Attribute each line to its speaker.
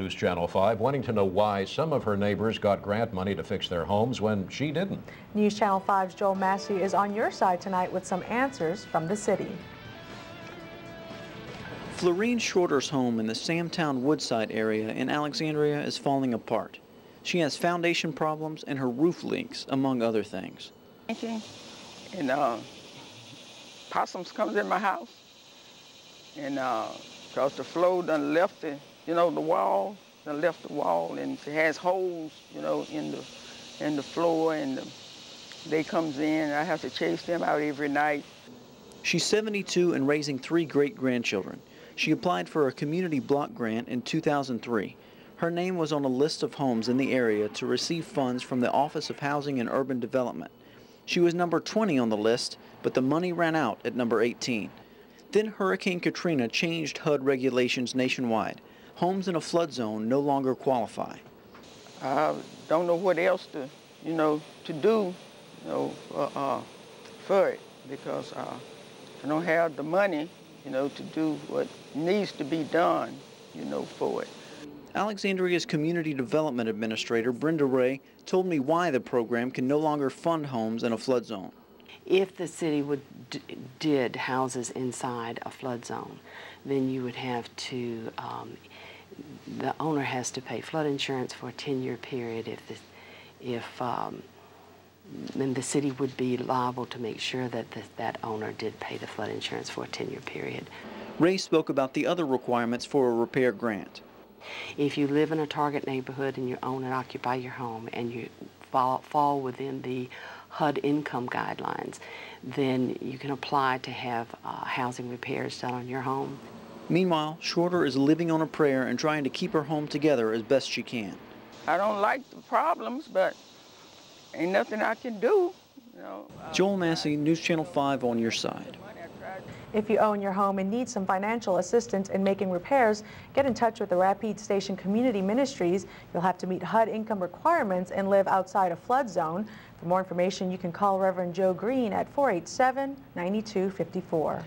Speaker 1: News Channel 5, wanting to know why some of her neighbors got grant money to fix their homes when she didn't.
Speaker 2: News Channel 5's Joel Massey is on your side tonight with some answers from the city.
Speaker 3: Florine Shorter's home in the Samtown Woodside area in Alexandria is falling apart. She has foundation problems and her roof leaks, among other things.
Speaker 4: And possums comes in my house, and because the flow done left the, the wall, done left the wall, and it has holes, in the floor, and they comes in, and I have to chase them out every night.
Speaker 3: She's 72 and raising 3 great-grandchildren. She applied for a community block grant in 2003. Her name was on a list of homes in the area to receive funds from the Office of Housing and Urban Development. She was number 20 on the list, but the money ran out at number 18. Then Hurricane Katrina changed HUD regulations nationwide. Homes in a flood zone no longer qualify.
Speaker 4: I don't know what else to, to do, for it, because I don't have the money, to do what needs to be done, for it.
Speaker 3: Alexandria's Community Development Administrator, Brenda, told me why the program can no longer fund homes in a flood zone.
Speaker 5: If the city did houses inside a flood zone, then you would have to, the owner has to pay flood insurance for a 10-year period. Then the city would be liable to make sure that that owner did pay the flood insurance for a 10-year period.
Speaker 3: Ray spoke about the other requirements for a repair grant.
Speaker 5: If you live in a target neighborhood and you own and occupy your home and you fall within the HUD income guidelines, then you can apply to have housing repairs done on your home.
Speaker 3: Meanwhile, Shorter is living on a prayer and trying to keep her home together as best she can.
Speaker 4: I don't like the problems, but ain't nothing I can do.
Speaker 3: Joel Massey, News Channel 5 on your side.
Speaker 2: If you own your home and need some financial assistance in making repairs, get in touch with the Rapid Station Community Ministries. You'll have to meet HUD income requirements and live outside a flood zone. For more information, you can call Reverend Joe Green at 487-9254.